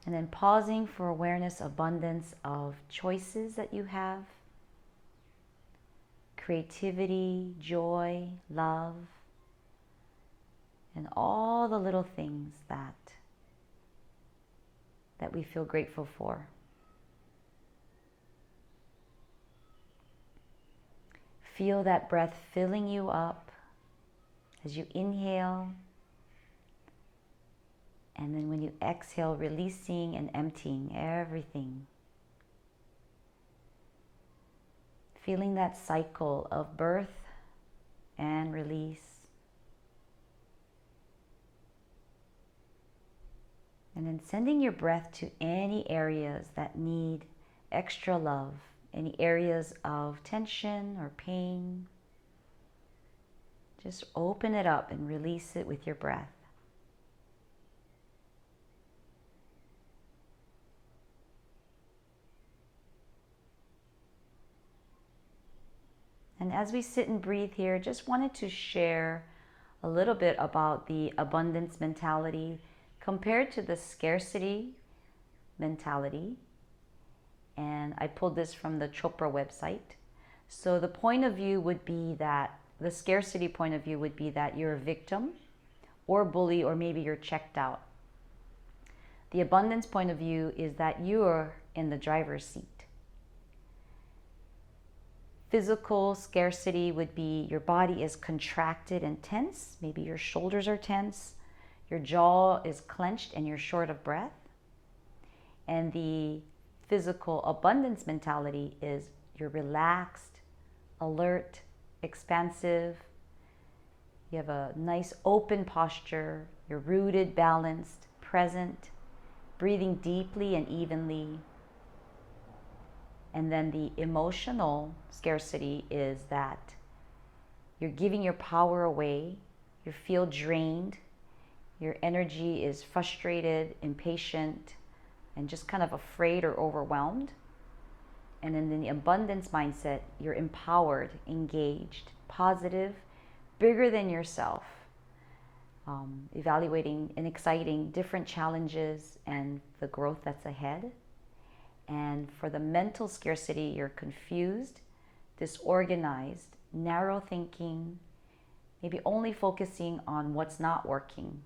And then pausing for awareness, abundance of choices that you have, creativity, joy, love, and all the little things that we feel grateful for. Feel that breath filling you up as you inhale, and then when you exhale, releasing and emptying everything. Feeling that cycle of birth and release. And then sending your breath to any areas that need extra love, any areas of tension or pain. Just open it up and release it with your breath. And as we sit and breathe here, just wanted to share a little bit about the abundance mentality compared to the scarcity mentality. And I pulled this from the Chopra website. So the point of view would be that, the scarcity point of view would be that you're a victim or bully, or maybe you're checked out. The abundance point of view is that you're in the driver's seat. Physical scarcity would be your body is contracted and tense. Maybe your shoulders are tense. Your jaw is clenched and you're short of breath. And the physical abundance mentality is you're relaxed, alert, expansive. You have a nice open posture. You're rooted, balanced, present, breathing deeply and evenly. And then the emotional scarcity is that you're giving your power away. You feel drained. Your energy is frustrated, impatient, and just kind of afraid or overwhelmed. And then in the abundance mindset, you're empowered, engaged, positive, bigger than yourself, evaluating and exciting different challenges and the growth that's ahead. And for the mental scarcity, you're confused, disorganized, narrow thinking, maybe only focusing on what's not working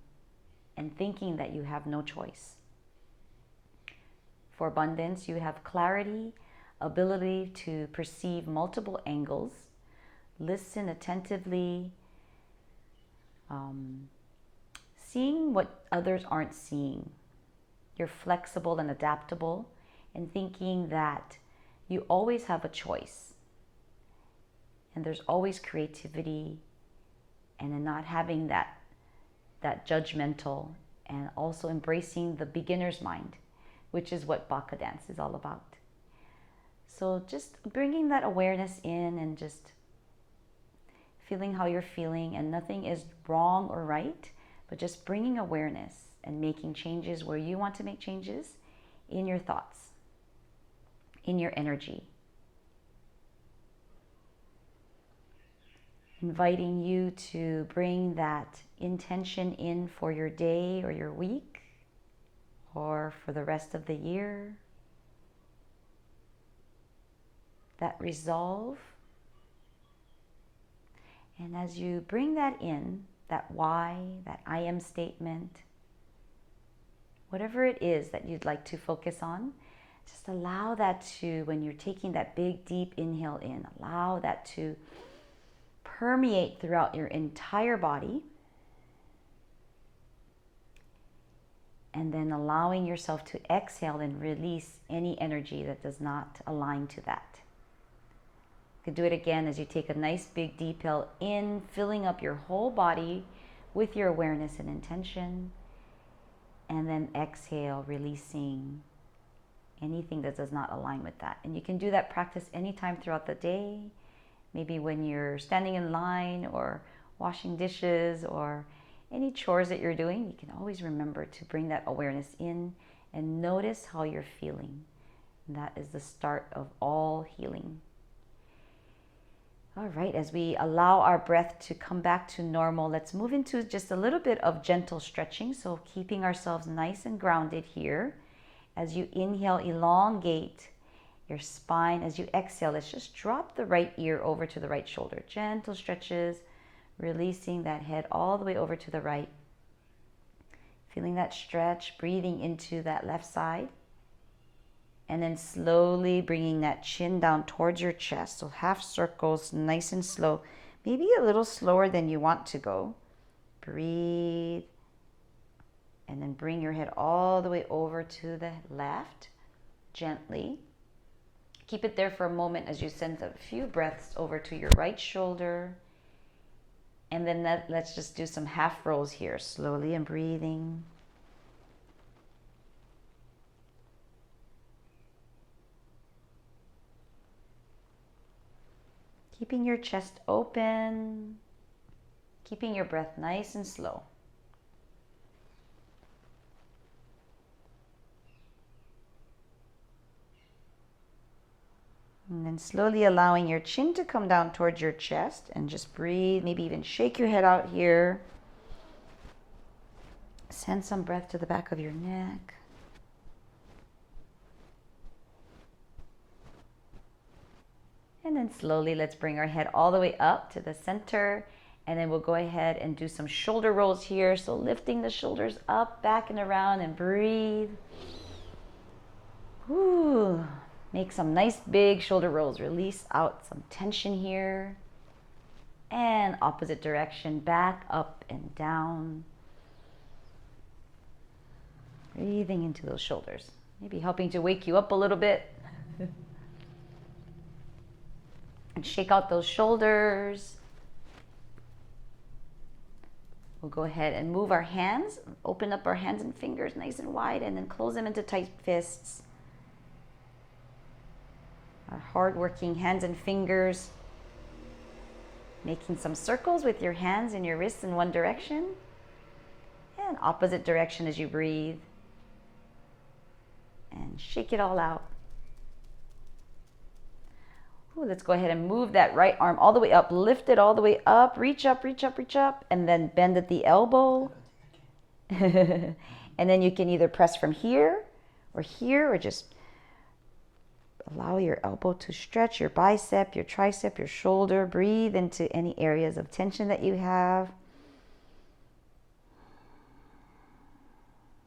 and thinking that you have no choice. For abundance, you have clarity, ability to perceive multiple angles, listen attentively, seeing what others aren't seeing. You're flexible and adaptable, and thinking that you always have a choice. And there's always creativity, and in not having that judgmental, and also embracing the beginner's mind, which is what Baka dance is all about. So just bringing that awareness in and just feeling how you're feeling, and nothing is wrong or right, but just bringing awareness and making changes where you want to make changes in your thoughts, in your energy. Inviting you to bring that intention in for your day or your week or for the rest of the year. That resolve. And as you bring that in, that why, that I am statement, whatever it is that you'd like to focus on, just allow that to, when you're taking that big deep inhale in, allow that to permeate throughout your entire body. And then allowing yourself to exhale and release any energy that does not align to that. You can do it again as you take a nice big deep inhale in, filling up your whole body with your awareness and intention. And then exhale, releasing anything that does not align with that. And you can do that practice anytime throughout the day. Maybe when you're standing in line or washing dishes or any chores that you're doing, you can always remember to bring that awareness in and notice how you're feeling. And that is the start of all healing. All right, as we allow our breath to come back to normal, let's move into just a little bit of gentle stretching. So keeping ourselves nice and grounded here. As you inhale, elongate your spine. As you exhale, let's just drop the right ear over to the right shoulder. Gentle stretches, releasing that head all the way over to the right. Feeling that stretch, breathing into that left side. And then slowly bringing that chin down towards your chest. So half circles, nice and slow. Maybe a little slower than you want to go. Breathe. And then bring your head all the way over to the left, gently. Keep it there for a moment as you send a few breaths over to your right shoulder. And then let's just do some half rolls here, slowly and breathing. Keeping your chest open, keeping your breath nice and slow. And then slowly allowing your chin to come down towards your chest and just breathe. Maybe even shake your head out here. Send some breath to the back of your neck. And then slowly let's bring our head all the way up to the center. And then we'll go ahead and do some shoulder rolls here. So lifting the shoulders up, back and around, and breathe. Whew. Make some nice big shoulder rolls. Release out some tension here. And opposite direction, back, up, and down. Breathing into those shoulders. Maybe helping to wake you up a little bit. And shake out those shoulders. We'll go ahead and move our hands. Open up our hands and fingers nice and wide, and then close them into tight fists. Our hard-working hands and fingers, making some circles with your hands and your wrists in one direction, and opposite direction as you breathe. And shake it all out. Ooh, let's go ahead and move that right arm all the way up, lift it all the way up, reach up, reach up, reach up, and then bend at the elbow. And then you can either press from here, or just allow your elbow to stretch, your bicep, your tricep, your shoulder. Breathe into any areas of tension that you have.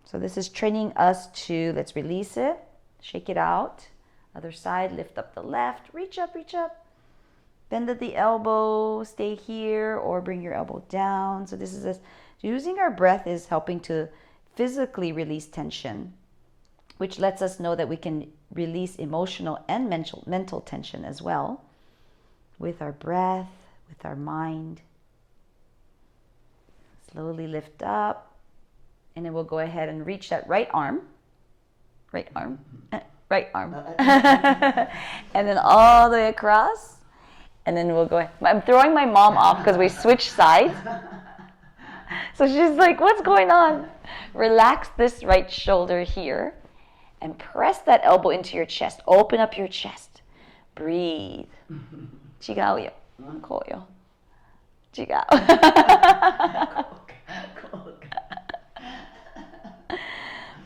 So this is training us to, let's release it, shake it out. Other side, lift up the left, reach up, bend at the elbow, stay here, or bring your elbow down. So this is using our breath is helping to physically release tension, which lets us know that we can release emotional and mental tension as well with our breath, with our mind. Slowly lift up, and then we'll go ahead and reach that right arm. And then all the way across. And then we'll go ahead. I'm throwing my mom off because we switched sides. So she's like, what's going on? Relax this right shoulder here. And press that elbow into your chest. Open up your chest. Breathe. Chigao yo. Chigao.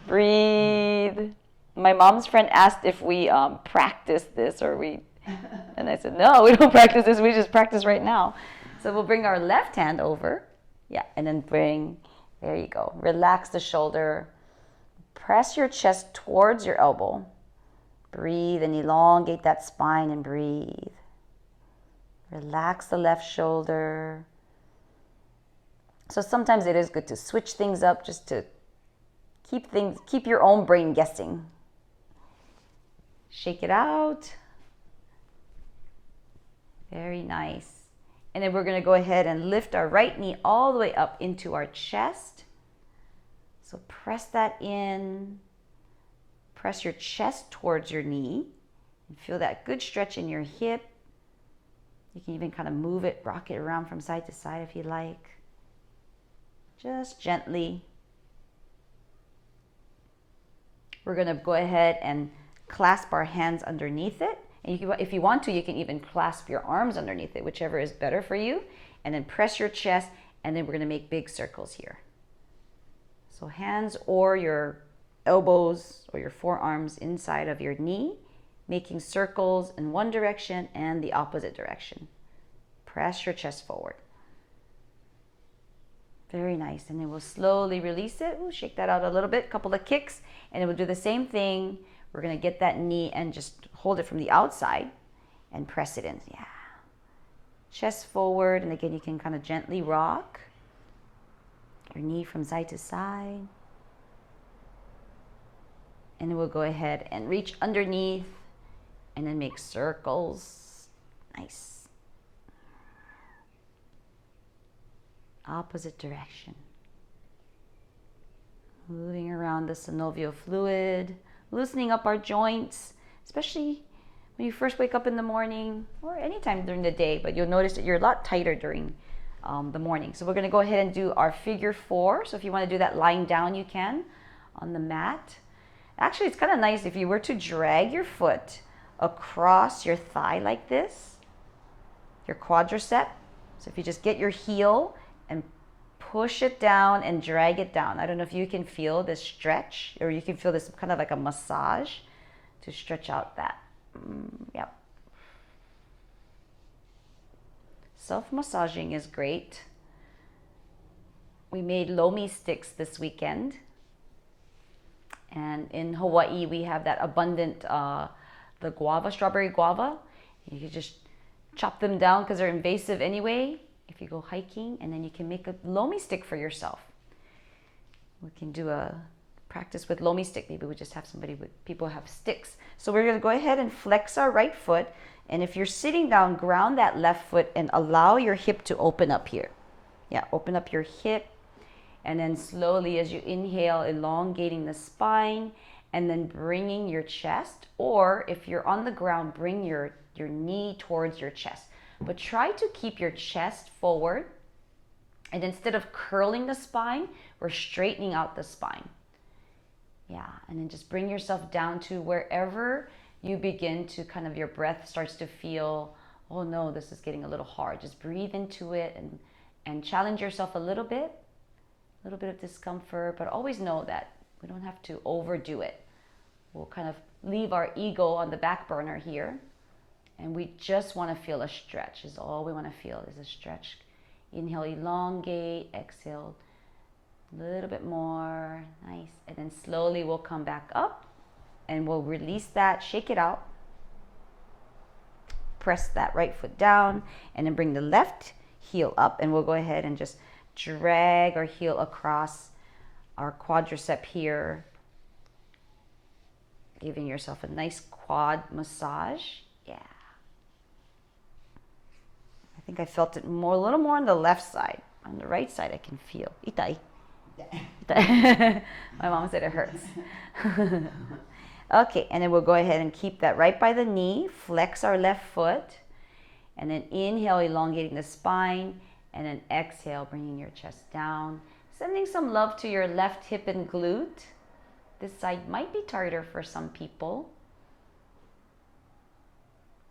Breathe. My mom's friend asked if we practice this and I said, no, we don't practice this. We just practice right now. So we'll bring our left hand over. Yeah, and then there you go. Relax the shoulder. Press your chest towards your elbow. Breathe and elongate that spine and breathe. Relax the left shoulder. So sometimes it is good to switch things up just to keep your own brain guessing. Shake it out. Very nice. And then we're going to go ahead and lift our right knee all the way up into our chest. So press that in. Press your chest towards your knee. And feel that good stretch in your hip. You can even kind of move it, rock it around from side to side if you like. Just gently. We're going to go ahead and clasp our hands underneath it. And if you want to, you can even clasp your arms underneath it, whichever is better for you. And then press your chest, and then we're going to make big circles here. So hands or your elbows or your forearms inside of your knee, making circles in one direction and the opposite direction. Press your chest forward. Very nice. And then we'll slowly release it. We'll shake that out a little bit, couple of kicks, and then we'll do the same thing. We're going to get that knee and just hold it from the outside and press it in. Yeah. Chest forward, and again, you can kind of gently rock your knee from side to side. And then we'll go ahead and reach underneath and then make circles. Nice. Opposite direction. Moving around the synovial fluid, loosening up our joints, especially when you first wake up in the morning or anytime during the day, but you'll notice that you're a lot tighter during the morning. So we're going to go ahead and do our figure 4. So if you want to do that lying down, you can on the mat. Actually, it's kind of nice if you were to drag your foot across your thigh like this, your quadricep. So if you just get your heel and push it down and drag it down. I don't know if you can feel this stretch, or you can feel this kind of like a massage to stretch out that. Yep. Self-massaging is great. We made lomi sticks this weekend. And in Hawaii, we have that abundant, the guava, strawberry guava. You can just chop them down because they're invasive anyway if you go hiking, and then you can make a lomi stick for yourself. We can do a practice with lomi stick. Maybe we just have people have sticks. So we're going to go ahead and flex our right foot. And if you're sitting down, ground that left foot and allow your hip to open up here. Yeah, open up your hip. And then slowly as you inhale, elongating the spine, and then bringing your chest, or if you're on the ground, bring your knee towards your chest. But try to keep your chest forward. And instead of curling the spine, we're straightening out the spine. Yeah, and then just bring yourself down to wherever you begin to kind of, your breath starts to feel, oh no, this is getting a little hard. Just breathe into it and challenge yourself a little bit of discomfort, but always know that we don't have to overdo it. We'll kind of leave our ego on the back burner here, and we just want to feel a stretch. Is all we want to feel is a stretch. Inhale, elongate. Exhale, a little bit more. Nice. And then slowly we'll come back up and we'll release that, shake it out. Press that right foot down and then bring the left heel up, and we'll go ahead and just drag our heel across our quadricep here, giving yourself a nice quad massage. Yeah. I think I felt it a little more on the left side. On the right side, I can feel. Itai. My mom said it hurts. Okay, and then we'll go ahead and keep that right by the knee. Flex our left foot. And then inhale, elongating the spine. And then exhale, bringing your chest down. Sending some love to your left hip and glute. This side might be tighter for some people.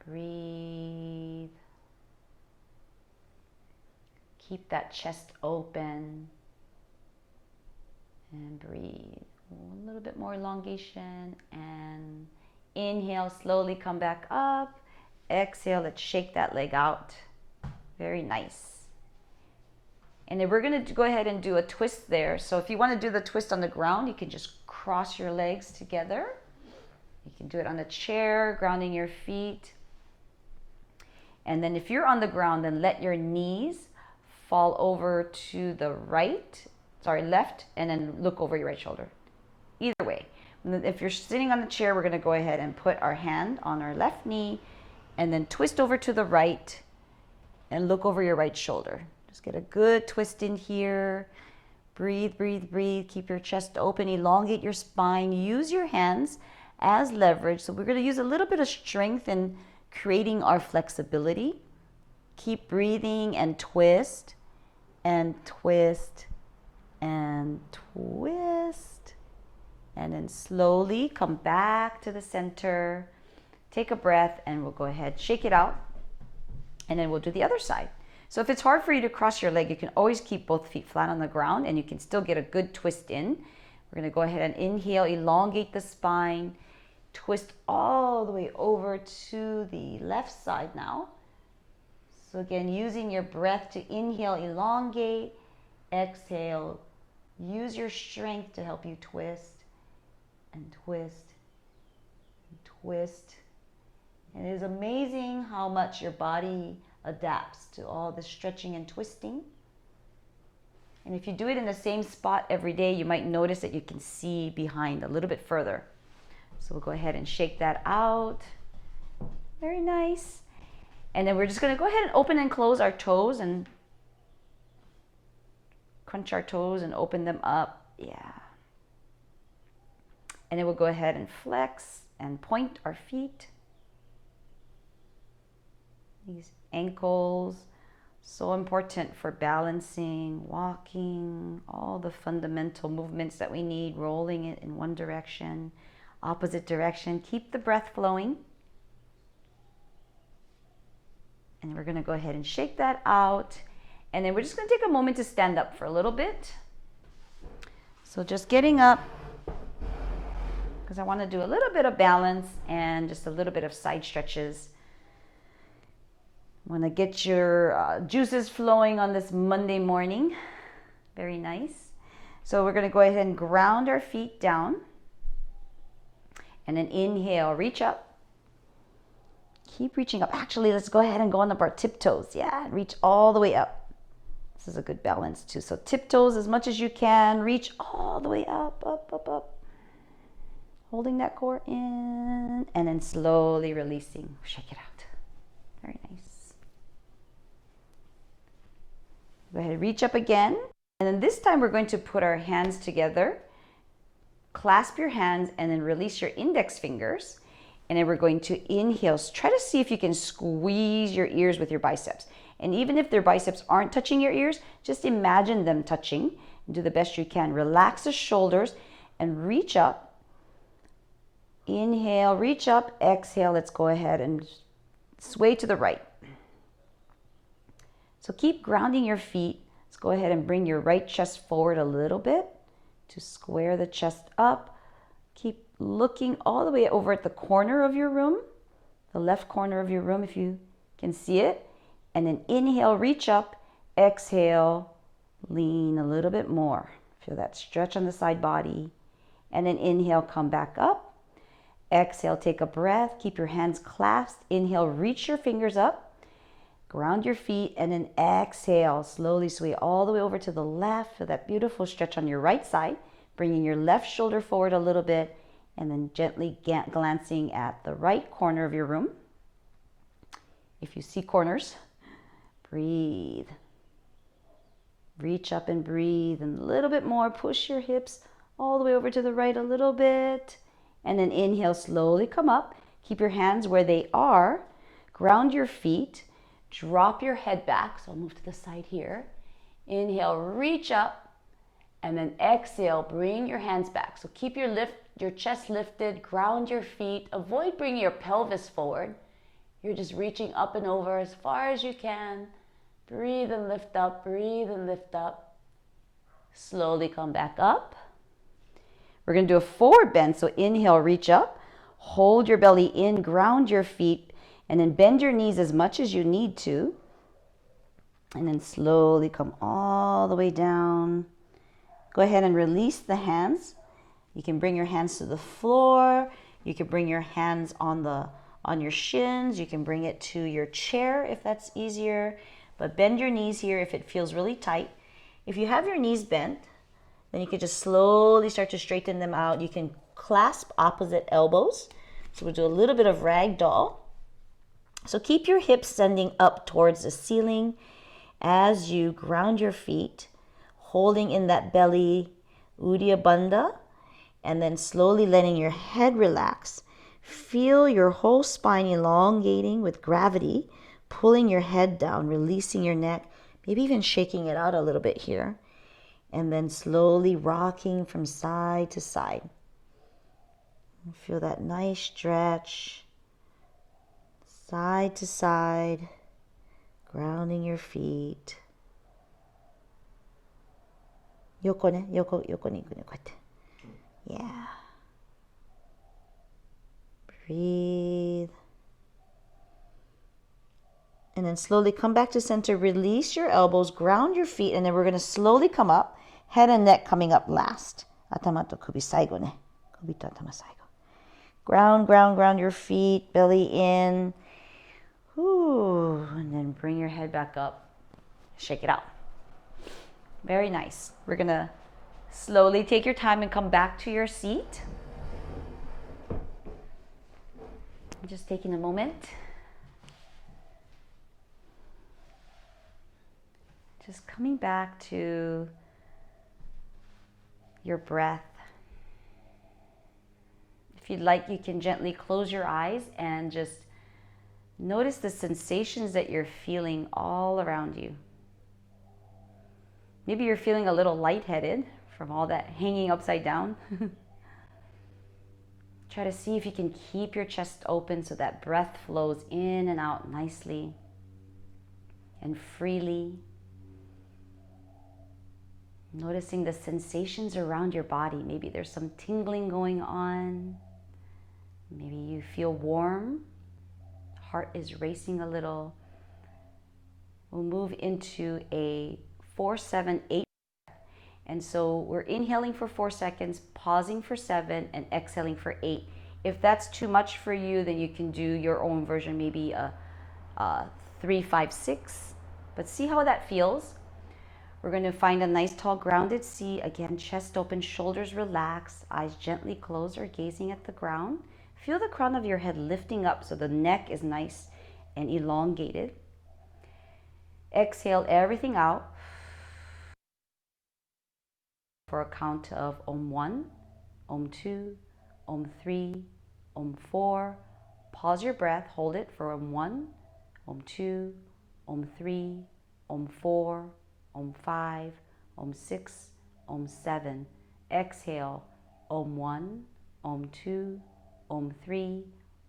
Breathe. Keep that chest open. And breathe. A little bit more elongation. And inhale, slowly come back up. Exhale, let's shake that leg out. Very nice. And then we're going to go ahead and do a twist there. So if you want to do the twist on the ground, you can just cross your legs together. You can do it on a chair, grounding your feet. And then if you're on the ground, then let your knees fall over to the left, and then look over your right shoulder. Either way. If you're sitting on the chair, we're going to go ahead and put our hand on our left knee and then twist over to the right and look over your right shoulder. Just get a good twist in here. Breathe, breathe, breathe. Keep your chest open. Elongate your spine. Use your hands as leverage. So we're going to use a little bit of strength in creating our flexibility. Keep breathing and twist and twist and twist. And then slowly come back to the center. Take a breath and we'll go ahead, shake it out. And then we'll do the other side. So if it's hard for you to cross your leg, you can always keep both feet flat on the ground and you can still get a good twist in We're going to go ahead and inhale, elongate the spine, twist all the way over to the left side now. So again, using your breath to inhale, elongate, exhale, use your strength to help you twist and twist and twist. And it is amazing how much your body adapts to all the stretching and twisting. And if you do it in the same spot every day, you might notice that you can see behind a little bit further. So we'll go ahead and shake that out. Very nice. And then we're just going to go ahead and open and close our toes and crunch our toes and open them up. Yeah. And then we'll go ahead and flex and point our feet. These ankles, so important for balancing, walking, all the fundamental movements that we need, rolling it in one direction, opposite direction. Keep the breath flowing. And we're going to go ahead and shake that out. And then we're just going to take a moment to stand up for a little bit. So just getting up, because I want to do a little bit of balance and just a little bit of side stretches. Want to get your juices flowing on this Monday morning. Very nice. So we're going to go ahead and ground our feet down. And then inhale, reach up. Keep reaching up. Actually, let's go ahead and go on up our tiptoes. Yeah, reach all the way up. This is a good balance too. So tiptoes as much as you can. Reach all the way up, up, up, up. Holding that core in. And then slowly releasing. Shake it out. Very nice. Go ahead, reach up again. And then this time we're going to put our hands together. Clasp your hands and then release your index fingers. And then we're going to inhale. Try to see if you can squeeze your ears with your biceps. And even if their biceps aren't touching your ears, just imagine them touching. And do the best you can. Relax the shoulders and reach up. Inhale, reach up. Exhale, let's go ahead and sway to the right. So keep grounding your feet. Let's go ahead and bring your right chest forward a little bit to square the chest up. Keep looking all the way over at the corner of your room, the left corner of your room if you can see it. And then inhale, reach up. Exhale, lean a little bit more. Feel that stretch on the side body. And then inhale, come back up. Exhale, take a breath. Keep your hands clasped. Inhale, reach your fingers up. Ground your feet and then exhale, slowly sway all the way over to the left. Feel that beautiful stretch on your right side, bringing your left shoulder forward a little bit and then gently glancing at the right corner of your room. If you see corners, breathe. Reach up and breathe and a little bit more. Push your hips all the way over to the right a little bit. And then inhale, slowly come up. Keep your hands where they are. Ground your feet. Drop your head back. So I'll move to the side here. Inhale, reach up. And then exhale, bring your hands back. So keep your chest lifted. Ground your feet. Avoid bringing your pelvis forward. You're just reaching up and over as far as you can. Breathe and lift up. Breathe and lift up. Slowly come back up. We're going to do a forward bend. So inhale, reach up. Hold your belly in. Ground your feet. And then bend your knees as much as you need to. And then slowly come all the way down. Go ahead and release the hands. You can bring your hands to the floor. You can bring your hands on your shins. You can bring it to your chair if that's easier. But bend your knees here if it feels really tight. If you have your knees bent, then you can just slowly start to straighten them out. You can clasp opposite elbows. So we'll do a little bit of ragdoll. So keep your hips sending up towards the ceiling as you ground your feet, holding in that belly, Uddiyana Bandha, and then slowly letting your head relax. Feel your whole spine elongating with gravity, pulling your head down, releasing your neck, maybe even shaking it out a little bit here, and then slowly rocking from side to side. Feel that nice stretch. Side to side, grounding your feet. Yoko ne, yoko ni, こうやって Breathe. And then slowly come back to center. Release your elbows, ground your feet, and then we're going to slowly come up. Head and neck coming up last. Atama to kubi saigo ne. Kubi to atama saigo. Ground, ground, ground your feet, belly in. Ooh, and then bring your head back up. Shake it out. Very nice. We're going to slowly take your time and come back to your seat. Just taking a moment. Just coming back to your breath. If you'd like, you can gently close your eyes and just notice the sensations that you're feeling all around you. Maybe you're feeling a little lightheaded from all that hanging upside down. Try to see if you can keep your chest open so that breath flows in and out nicely and freely. Noticing the sensations around your body. Maybe there's some tingling going on. Maybe you feel warm. Heart is racing a little. We'll move into a 4-7-8. And so we're inhaling for 4 seconds, pausing for 7, and exhaling for 8. If that's too much for you, then you can do your own version, maybe a 3-5-6. But see how that feels. We're going to find a nice tall grounded seat. Again, chest open, shoulders relaxed, eyes gently closed or gazing at the ground. Feel the crown of your head lifting up so the neck is nice and elongated. Exhale everything out for a count of Om 1, Om 2, Om 3, Om 4. Pause your breath, hold it for Om 1, Om 2, Om 3, Om 4, Om 5, Om 6, Om 7. Exhale, Om 1, Om 2, Om 3,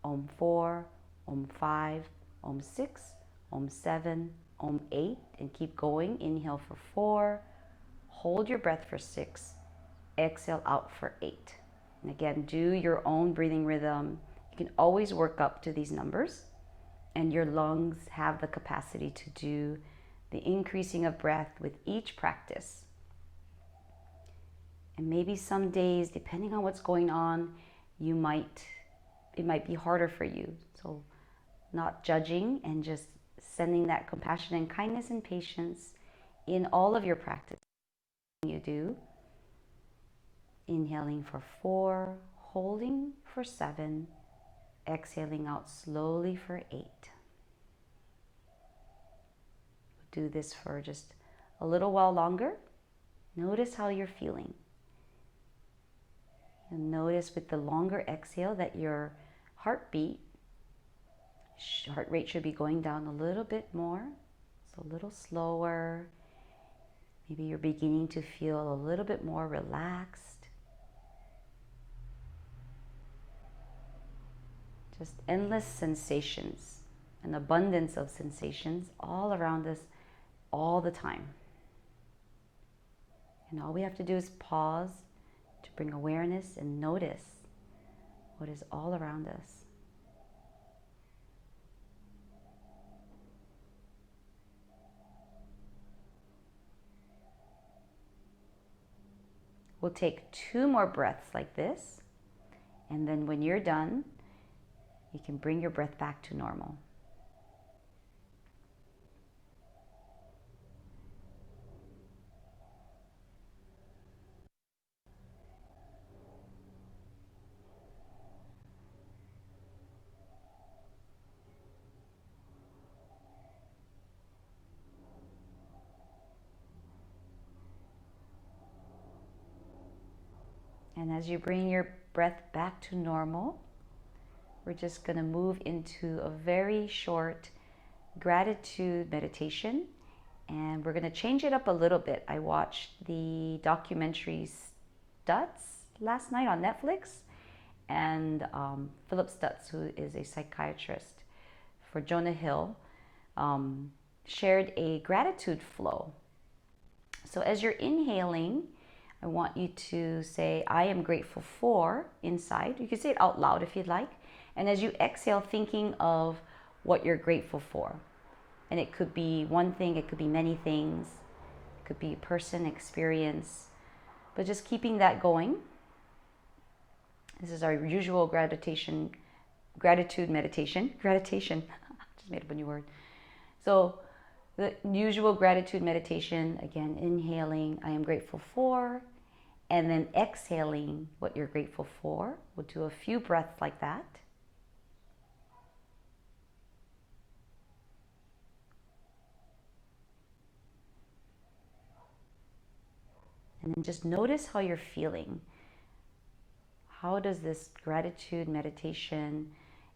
Om 4, Om 5, Om 6, Om 7, Om 8, and keep going. Inhale for 4, hold your breath for 6, exhale out for 8. And again, do your own breathing rhythm. You can always work up to these numbers, and your lungs have the capacity to do the increasing of breath with each practice. And maybe some days, depending on what's going on, it might be harder for you. So not judging and just sending that compassion and kindness and patience in all of your practice you do. Inhaling for 4, holding for 7, exhaling out slowly for 8. Do this for just a little while longer. Notice how you're feeling. And notice with the longer exhale that your heart rate should be going down a little bit more. So a little slower. Maybe you're beginning to feel a little bit more relaxed. Just endless sensations, an abundance of sensations all around us all the time. And all we have to do is pause to bring awareness and notice what is all around us. We'll take 2 more breaths like this, and then when you're done, you can bring your breath back to normal. And as you bring your breath back to normal, we're just going to move into a very short gratitude meditation. And we're going to change it up a little bit. I watched the documentary Stutz last night on Netflix. And Philip Stutz, who is a psychiatrist for Jonah Hill, shared a gratitude flow. So as you're inhaling, I want you to say, I am grateful for, inside. You can say it out loud if you'd like. And as you exhale, thinking of what you're grateful for. And it could be one thing, it could be many things, it could be a person, experience, but just keeping that going. This is our usual gratitude meditation. Gratitation, just made up a new word. So the usual gratitude meditation, again, inhaling, I am grateful for, and then exhaling what you're grateful for. We'll do a few breaths like that. And then just notice how you're feeling. How does this gratitude meditation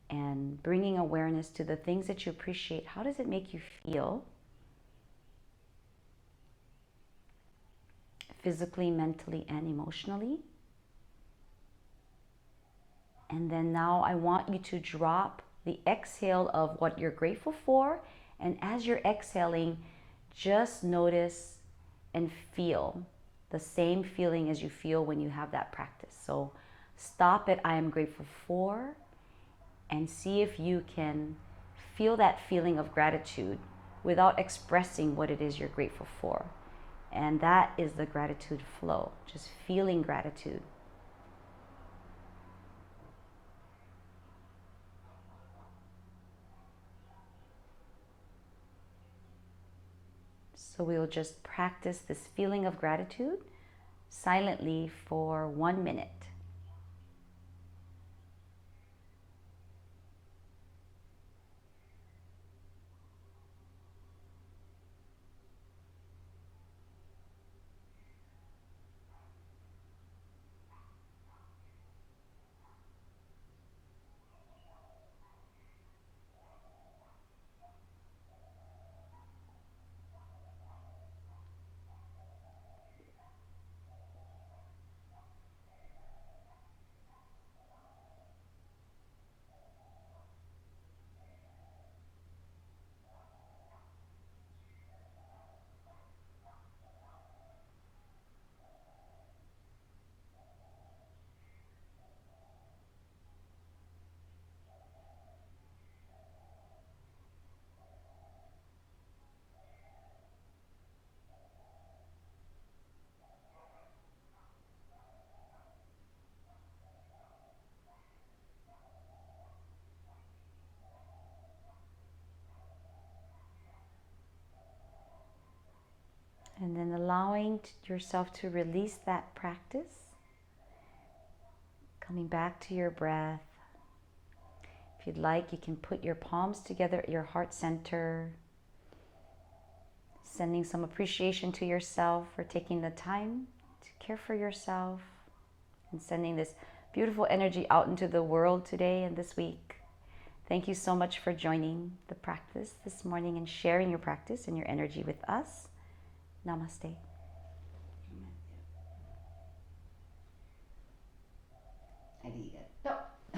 and bringing awareness to the things that you appreciate, how does it make you feel? Physically, mentally, and emotionally. And then now I want you to drop the exhale of what you're grateful for. And as you're exhaling, just notice and feel the same feeling as you feel when you have that practice. So stop at I am grateful for and see if you can feel that feeling of gratitude without expressing what it is you're grateful for. And that is the gratitude flow, just feeling gratitude. So we'll just practice this feeling of gratitude silently for 1 minute. And then allowing yourself to release that practice. Coming back to your breath. If you'd like, you can put your palms together at your heart center. Sending some appreciation to yourself for taking the time to care for yourself. And sending this beautiful energy out into the world today and this week. Thank you so much for joining the practice this morning and sharing your practice and your energy with us. Namaste. Arigato.